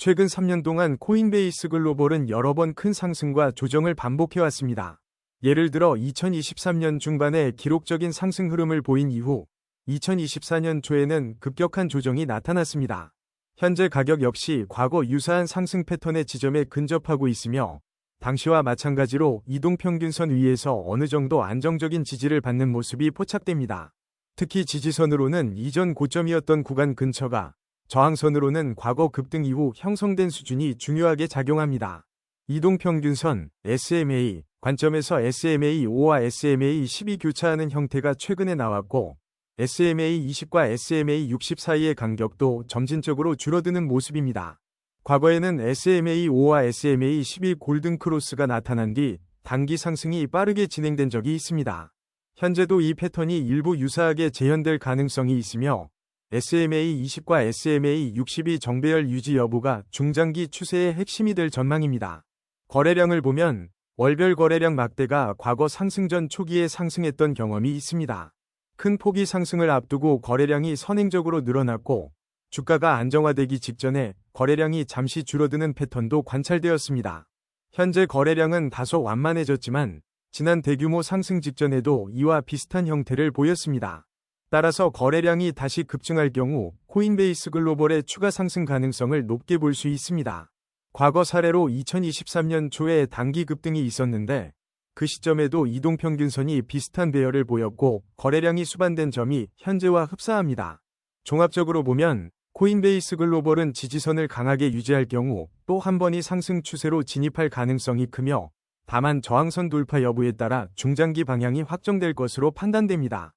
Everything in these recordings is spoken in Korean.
최근 3년 동안 코인베이스 글로벌은 여러 번 큰 상승과 조정을 반복해왔습니다. 예를 들어 2023년 중반에 기록적인 상승 흐름을 보인 이후 2024년 초에는 급격한 조정이 나타났습니다. 현재 가격 역시 과거 유사한 상승 패턴의 지점에 근접하고 있으며 당시와 마찬가지로 이동평균선 위에서 어느 정도 안정적인 지지를 받는 모습이 포착됩니다. 특히 지지선으로는 이전 고점이었던 구간 근처가, 저항선으로는 과거 급등 이후 형성된 수준이 중요하게 작용합니다. 이동평균선, SMA, 관점에서 SMA5와 SMA12 교차하는 형태가 최근에 나왔고, SMA20과 SMA60 사이의 간격도 점진적으로 줄어드는 모습입니다. 과거에는 SMA5와 SMA12 골든 크로스가 나타난 뒤 단기 상승이 빠르게 진행된 적이 있습니다. 현재도 이 패턴이 일부 유사하게 재현될 가능성이 있으며 SMA20과 SMA60이 정배열 유지 여부가 중장기 추세의 핵심이 될 전망입니다. 거래량을 보면 월별 거래량 막대가 과거 상승전 초기에 상승했던 경험이 있습니다. 큰 폭의 상승을 앞두고 거래량이 선행적으로 늘어났고 주가가 안정화되기 직전에 거래량이 잠시 줄어드는 패턴도 관찰되었습니다. 현재 거래량은 다소 완만해졌지만 지난 대규모 상승 직전에도 이와 비슷한 형태를 보였습니다. 따라서 거래량이 다시 급증할 경우 코인베이스 글로벌의 추가 상승 가능성을 높게 볼 수 있습니다. 과거 사례로 2023년 초에 단기 급등이 있었는데 그 시점에도 이동평균선이 비슷한 배열을 보였고 거래량이 수반된 점이 현재와 흡사합니다. 종합적으로 보면 코인베이스 글로벌은 지지선을 강하게 유지할 경우 또 한 번의 상승 추세로 진입할 가능성이 크며 다만 저항선 돌파 여부에 따라 중장기 방향이 확정될 것으로 판단됩니다.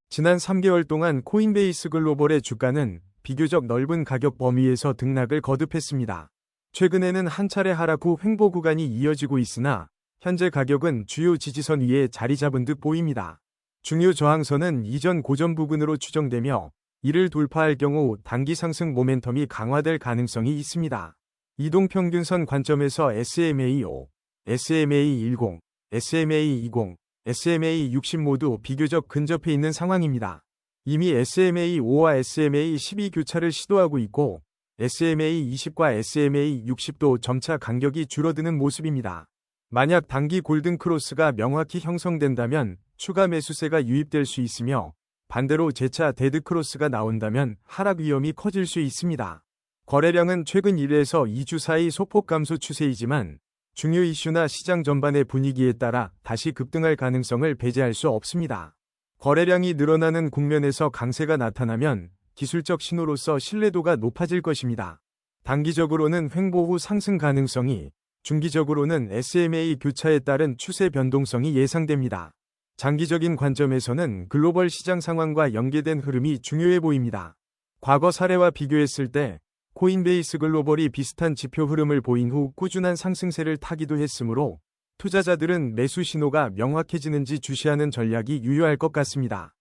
지난 3개월 동안 코인베이스 글로벌의 주가는 비교적 넓은 가격 범위에서 등락을 거듭했습니다. 최근에는 한 차례 하락 후 횡보 구간이 이어지고 있으나 현재 가격은 주요 지지선 위에 자리 잡은 듯 보입니다. 중요 저항선은 이전 고점 부근으로 추정되며 이를 돌파할 경우 단기 상승 모멘텀이 강화될 가능성이 있습니다. 이동평균선 관점에서 SMA5, SMA10, SMA20, SMA60 모두 비교적 근접해 있는 상황입니다. 이미 SMA5와 SMA12 교차를 시도하고 있고 SMA20과 SMA60도 점차 간격이 줄어드는 모습입니다. 만약 단기 골든 크로스가 명확히 형성된다면 추가 매수세가 유입될 수 있으며 반대로 재차 데드 크로스가 나온다면 하락 위험이 커질 수 있습니다. 거래량은 최근 1에서 2주 사이 소폭 감소 추세이지만 중요 이슈나 시장 전반의 분위기에 따라 다시 급등할 가능성을 배제할 수 없습니다. 거래량이 늘어나는 국면에서 강세가 나타나면 기술적 신호로서 신뢰도가 높아질 것입니다. 단기적으로는 횡보 후 상승 가능성이, 중기적으로는 SMA 교차에 따른 추세 변동성이 예상됩니다. 장기적인 관점에서는 글로벌 시장 상황과 연계된 흐름이 중요해 보입니다. 과거 사례와 비교했을 때 코인베이스 글로벌이 비슷한 지표 흐름을 보인 후 꾸준한 상승세를 타기도 했으므로 투자자들은 매수 신호가 명확해지는지 주시하는 전략이 유효할 것 같습니다.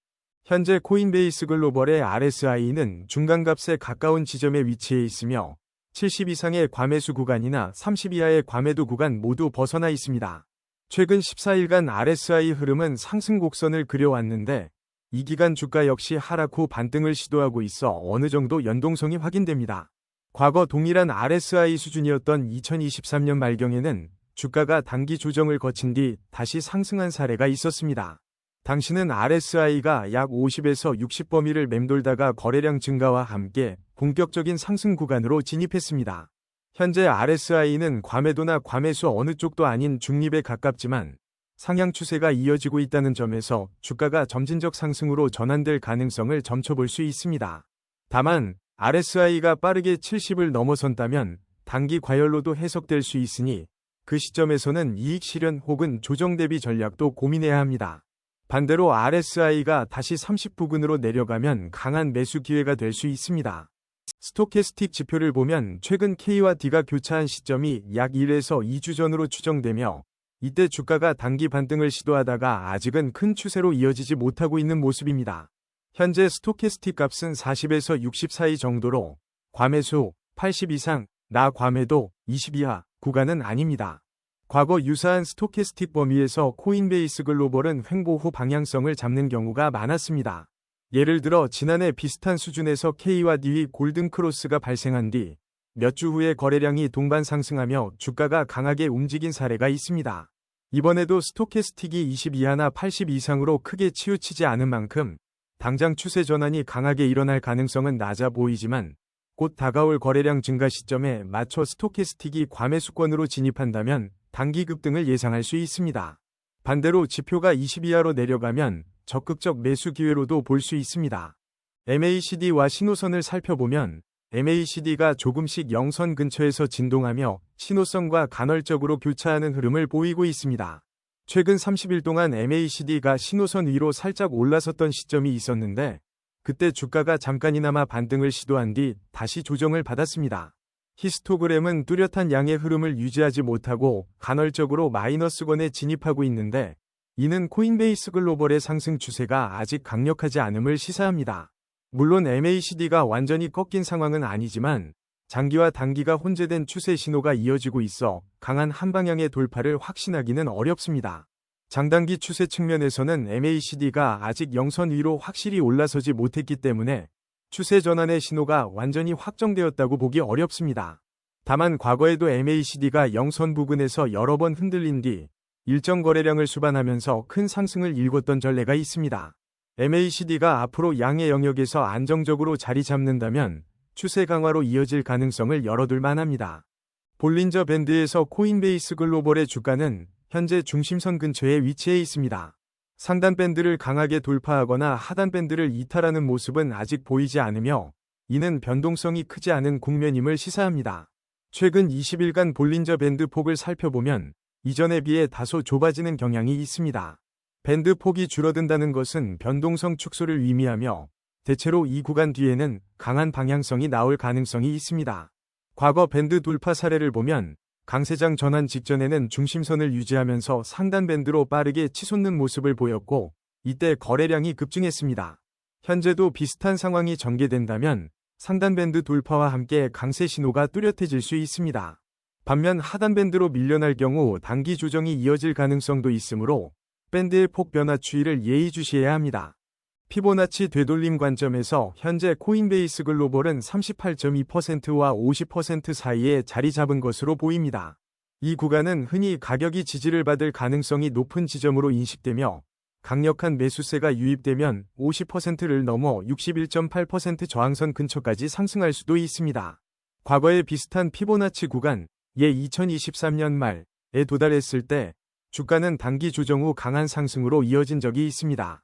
현재 코인베이스 글로벌의 RSI는 중간값에 가까운 지점에 위치해 있으며 70 이상의 과매수 구간이나 30 이하의 과매도 구간 모두 벗어나 있습니다. 최근 14일간 RSI 흐름은 상승 곡선을 그려왔는데 이 기간 주가 역시 하락 후 반등을 시도하고 있어 어느 정도 연동성이 확인됩니다. 과거 동일한 RSI 수준이었던 2023년 말경에는 주가가 단기 조정을 거친 뒤 다시 상승한 사례가 있었습니다. 당시는 RSI가 약 50에서 60 범위를 맴돌다가 거래량 증가와 함께 본격적인 상승 구간으로 진입했습니다. 현재 RSI는 과매도나 과매수 어느 쪽도 아닌 중립에 가깝지만 상향 추세가 이어지고 있다는 점에서 주가가 점진적 상승으로 전환될 가능성을 점쳐볼 수 있습니다. 다만 RSI가 빠르게 70을 넘어선다면 단기 과열로도 해석될 수 있으니 그 시점에서는 이익 실현 혹은 조정 대비 전략도 고민해야 합니다. 반대로 RSI가 다시 30 부근으로 내려가면 강한 매수 기회가 될 수 있습니다. 스토캐스틱 지표를 보면 최근 K와 D가 교차한 시점이 약 1에서 2주 전으로 추정되며 이때 주가가 단기 반등을 시도하다가 아직은 큰 추세로 이어지지 못하고 있는 모습입니다. 현재 스토캐스틱 값은 40에서 60 사이 정도로 과매수 80 이상, 나 과매도 20 이하 구간은 아닙니다. 과거 유사한 스토캐스틱 범위에서 코인베이스 글로벌은 횡보 후 방향성을 잡는 경우가 많았습니다. 예를 들어 지난해 비슷한 수준에서 K와 D의 골든 크로스가 발생한 뒤 몇 주 후에 거래량이 동반 상승하며 주가가 강하게 움직인 사례가 있습니다. 이번에도 스토캐스틱이 20 이하나 80 이상으로 크게 치우치지 않은 만큼 당장 추세 전환이 강하게 일어날 가능성은 낮아 보이지만 곧 다가올 거래량 증가 시점에 맞춰 스토캐스틱이 과매수권으로 진입한다면 단기 급등을 예상할 수 있습니다. 반대로 지표가 20 이하로 내려가면 적극적 매수 기회로도 볼 수 있습니다. MACD와 신호선을 살펴보면 MACD가 조금씩 영선 근처에서 진동하며 신호선과 간헐적으로 교차하는 흐름을 보이고 있습니다. 최근 30일 동안 MACD가 신호선 위로 살짝 올라섰던 시점이 있었는데 그때 주가가 잠깐이나마 반등을 시도한 뒤 다시 조정을 받았습니다. 히스토그램은 뚜렷한 양의 흐름을 유지하지 못하고 간헐적으로 마이너스권에 진입하고 있는데 이는 코인베이스 글로벌의 상승 추세가 아직 강력하지 않음을 시사합니다. 물론 MACD가 완전히 꺾인 상황은 아니지만 장기와 단기가 혼재된 추세 신호가 이어지고 있어 강한 한 방향의 돌파를 확신하기는 어렵습니다. 장단기 추세 측면에서는 MACD가 아직 영선 위로 확실히 올라서지 못했기 때문에 추세 전환의 신호가 완전히 확정되었다고 보기 어렵습니다. 다만 과거에도 MACD가 영선 부근에서 여러 번 흔들린 뒤 일정 거래량을 수반하면서 큰 상승을 일궜던 전례가 있습니다. MACD가 앞으로 양의 영역에서 안정적으로 자리 잡는다면 추세 강화로 이어질 가능성을 열어둘 만합니다. 볼린저 밴드에서 코인베이스 글로벌의 주가는 현재 중심선 근처에 위치해 있습니다. 상단 밴드를 강하게 돌파하거나 하단 밴드를 이탈하는 모습은 아직 보이지 않으며 이는 변동성이 크지 않은 국면임을 시사합니다. 최근 20일간 볼린저 밴드 폭을 살펴보면 이전에 비해 다소 좁아지는 경향이 있습니다. 밴드 폭이 줄어든다는 것은 변동성 축소를 의미하며 대체로 이 구간 뒤에는 강한 방향성이 나올 가능성이 있습니다. 과거 밴드 돌파 사례를 보면 강세장 전환 직전에는 중심선을 유지하면서 상단 밴드로 빠르게 치솟는 모습을 보였고 이때 거래량이 급증했습니다. 현재도 비슷한 상황이 전개된다면 상단 밴드 돌파와 함께 강세 신호가 뚜렷해질 수 있습니다. 반면 하단 밴드로 밀려날 경우 단기 조정이 이어질 가능성도 있으므로 밴드의 폭 변화 추이를 예의주시해야 합니다. 피보나치 되돌림 관점에서 현재 코인베이스 글로벌은 38.2%와 50% 사이에 자리 잡은 것으로 보입니다. 이 구간은 흔히 가격이 지지를 받을 가능성이 높은 지점으로 인식되며 강력한 매수세가 유입되면 50%를 넘어 61.8% 저항선 근처까지 상승할 수도 있습니다. 과거의 비슷한 피보나치 구간, 예 2023년 말에 도달했을 때 주가는 단기 조정 후 강한 상승으로 이어진 적이 있습니다.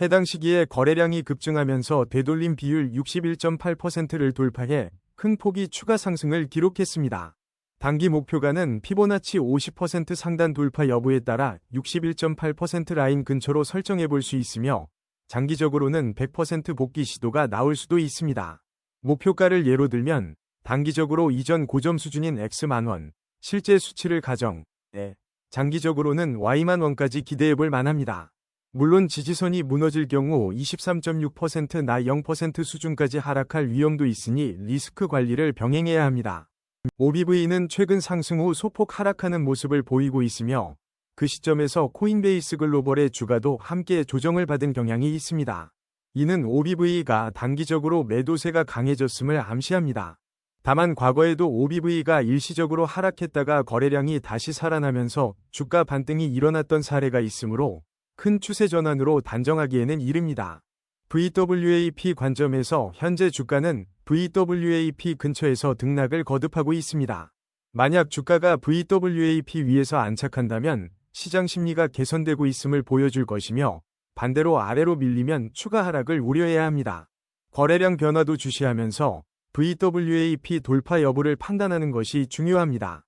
해당 시기에 거래량이 급증하면서 되돌림 비율 61.8%를 돌파해 큰 폭의 추가 상승을 기록했습니다. 단기 목표가는 피보나치 50% 상단 돌파 여부에 따라 61.8% 라인 근처로 설정해 볼 수 있으며 장기적으로는 100% 복귀 시도가 나올 수도 있습니다. 목표가를 예로 들면 단기적으로 이전 고점 수준인 X만 원, 실제 수치를 가정해 장기적으로는 Y만 원까지 기대해 볼 만합니다. 물론 지지선이 무너질 경우 23.6%나 0% 수준까지 하락할 위험도 있으니 리스크 관리를 병행해야 합니다. OBV는 최근 상승 후 소폭 하락하는 모습을 보이고 있으며 그 시점에서 코인베이스 글로벌의 주가도 함께 조정을 받은 경향이 있습니다. 이는 OBV가 단기적으로 매도세가 강해졌음을 암시합니다. 다만 과거에도 OBV가 일시적으로 하락했다가 거래량이 다시 살아나면서 주가 반등이 일어났던 사례가 있으므로 큰 추세 전환으로 단정하기에는 이릅니다. VWAP 관점에서 현재 주가는 VWAP 근처에서 등락을 거듭하고 있습니다. 만약 주가가 VWAP 위에서 안착한다면 시장 심리가 개선되고 있음을 보여줄 것이며 반대로 아래로 밀리면 추가 하락을 우려해야 합니다. 거래량 변화도 주시하면서 VWAP 돌파 여부를 판단하는 것이 중요합니다.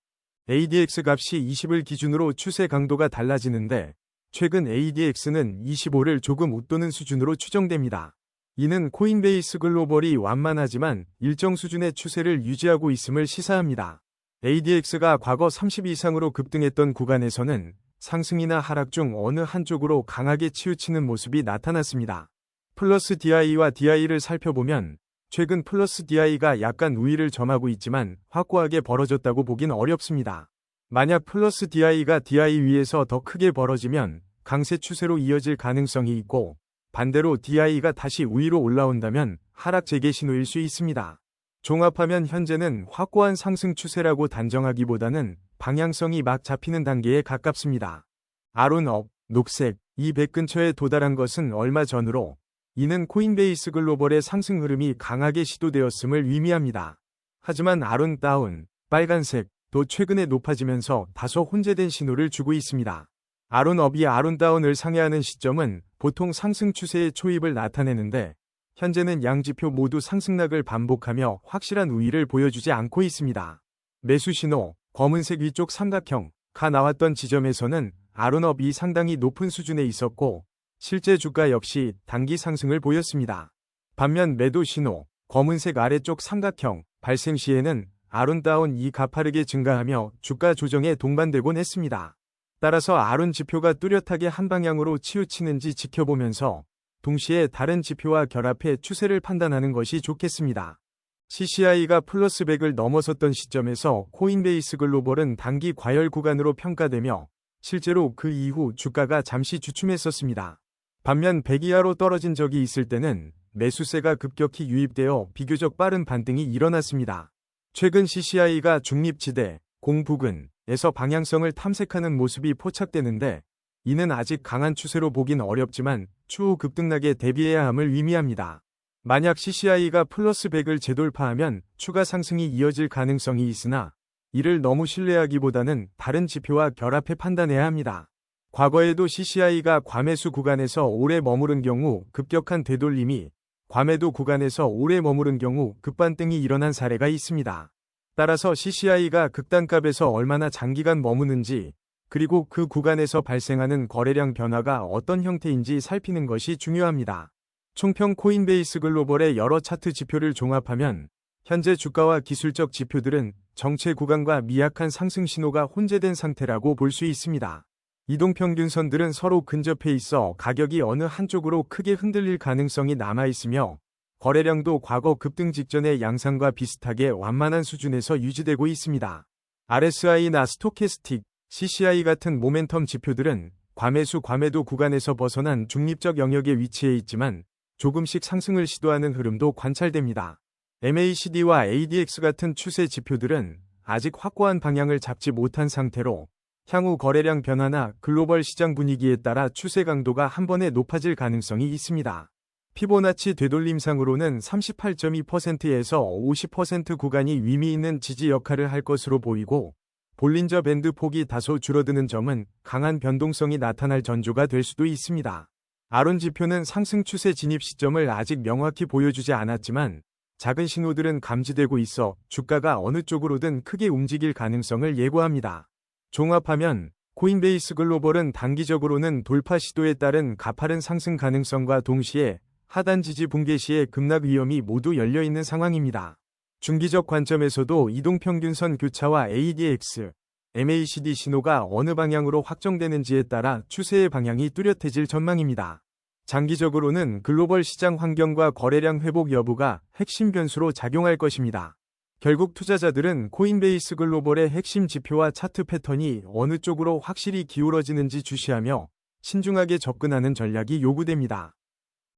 ADX 값이 20을 기준으로 추세 강도가 달라지는데 최근 ADX는 25를 조금 웃도는 수준으로 추정됩니다. 이는 코인베이스 글로벌이 완만하지만 일정 수준의 추세를 유지하고 있음을 시사합니다. ADX가 과거 30 이상으로 급등했던 구간에서는 상승이나 하락 중 어느 한쪽으로 강하게 치우치는 모습이 나타났습니다. 플러스 DI와 DI를 살펴보면 최근 플러스 DI가 약간 우위를 점하고 있지만 확고하게 벌어졌다고 보긴 어렵습니다. 만약 플러스 DI가 DI 위에서 더 크게 벌어지면 강세 추세로 이어질 가능성이 있고 반대로 DI가 다시 우위로 올라온다면 하락 재개 신호일 수 있습니다. 종합하면 현재는 확고한 상승 추세라고 단정하기보다는 방향성이 막 잡히는 단계에 가깝습니다. 아론업, 녹색, 200 근처에 도달한 것은 얼마 전으로 이는 코인베이스 글로벌의 상승 흐름이 강하게 시도되었음을 의미합니다. 하지만 아론 다운, 빨간색도 최근에 높아지면서 다소 혼재된 신호를 주고 있습니다. 아론업이 아론 다운을 상회하는 시점은 보통 상승 추세의 초입을 나타내는데 현재는 양지표 모두 상승락을 반복하며 확실한 우위를 보여주지 않고 있습니다. 매수 신호, 검은색 위쪽 삼각형가 나왔던 지점에서는 아론업이 상당히 높은 수준에 있었고 실제 주가 역시 단기 상승을 보였습니다. 반면 매도 신호, 검은색 아래쪽 삼각형 발생 시에는 아론다운이 가파르게 증가하며 주가 조정에 동반되곤 했습니다. 따라서 아론 지표가 뚜렷하게 한 방향으로 치우치는지 지켜보면서 동시에 다른 지표와 결합해 추세를 판단하는 것이 좋겠습니다. CCI가 플러스 100을 넘어섰던 시점에서 코인베이스 글로벌은 단기 과열 구간으로 평가되며 실제로 그 이후 주가가 잠시 주춤했었습니다. 반면 100 이하로 떨어진 적이 있을 때는 매수세가 급격히 유입되어 비교적 빠른 반등이 일어났습니다. 최근 CCI가 중립지대, 공부근에서 방향성을 탐색하는 모습이 포착되는데 이는 아직 강한 추세로 보긴 어렵지만 추후 급등락에 대비해야 함을 의미합니다. 만약 CCI가 플러스 100을 재돌파하면 추가 상승이 이어질 가능성이 있으나 이를 너무 신뢰하기보다는 다른 지표와 결합해 판단해야 합니다. 과거에도 CCI가 과매수 구간에서 오래 머무른 경우 급격한 되돌림이, 과매도 구간에서 오래 머무른 경우 급반등이 일어난 사례가 있습니다. 따라서 CCI가 극단값에서 얼마나 장기간 머무는지, 그리고 그 구간에서 발생하는 거래량 변화가 어떤 형태인지 살피는 것이 중요합니다. 총평 코인베이스 글로벌의 여러 차트 지표를 종합하면 현재 주가와 기술적 지표들은 정체 구간과 미약한 상승 신호가 혼재된 상태라고 볼 수 있습니다. 이동평균선들은 서로 근접해 있어 가격이 어느 한쪽으로 크게 흔들릴 가능성이 남아있으며 거래량도 과거 급등 직전의 양상과 비슷하게 완만한 수준에서 유지되고 있습니다. RSI나 스토캐스틱, CCI 같은 모멘텀 지표들은 과매수 과매도 구간에서 벗어난 중립적 영역에 위치해 있지만 조금씩 상승을 시도하는 흐름도 관찰됩니다. MACD와 ADX 같은 추세 지표들은 아직 확고한 방향을 잡지 못한 상태로 향후 거래량 변화나 글로벌 시장 분위기에 따라 추세 강도가 한 번에 높아질 가능성이 있습니다. 피보나치 되돌림상으로는 38.2%에서 50% 구간이 의미 있는 지지 역할을 할 것으로 보이고 볼린저 밴드 폭이 다소 줄어드는 점은 강한 변동성이 나타날 전조가 될 수도 있습니다. 아론 지표는 상승 추세 진입 시점을 아직 명확히 보여주지 않았지만 작은 신호들은 감지되고 있어 주가가 어느 쪽으로든 크게 움직일 가능성을 예고합니다. 종합하면 코인베이스 글로벌은 단기적으로는 돌파 시도에 따른 가파른 상승 가능성과 동시에 하단 지지 붕괴 시의 급락 위험이 모두 열려있는 상황입니다. 중기적 관점에서도 이동평균선 교차와 ADX, MACD 신호가 어느 방향으로 확정되는지에 따라 추세의 방향이 뚜렷해질 전망입니다. 장기적으로는 글로벌 시장 환경과 거래량 회복 여부가 핵심 변수로 작용할 것입니다. 결국 투자자들은 코인베이스 글로벌의 핵심 지표와 차트 패턴이 어느 쪽으로 확실히 기울어지는지 주시하며 신중하게 접근하는 전략이 요구됩니다.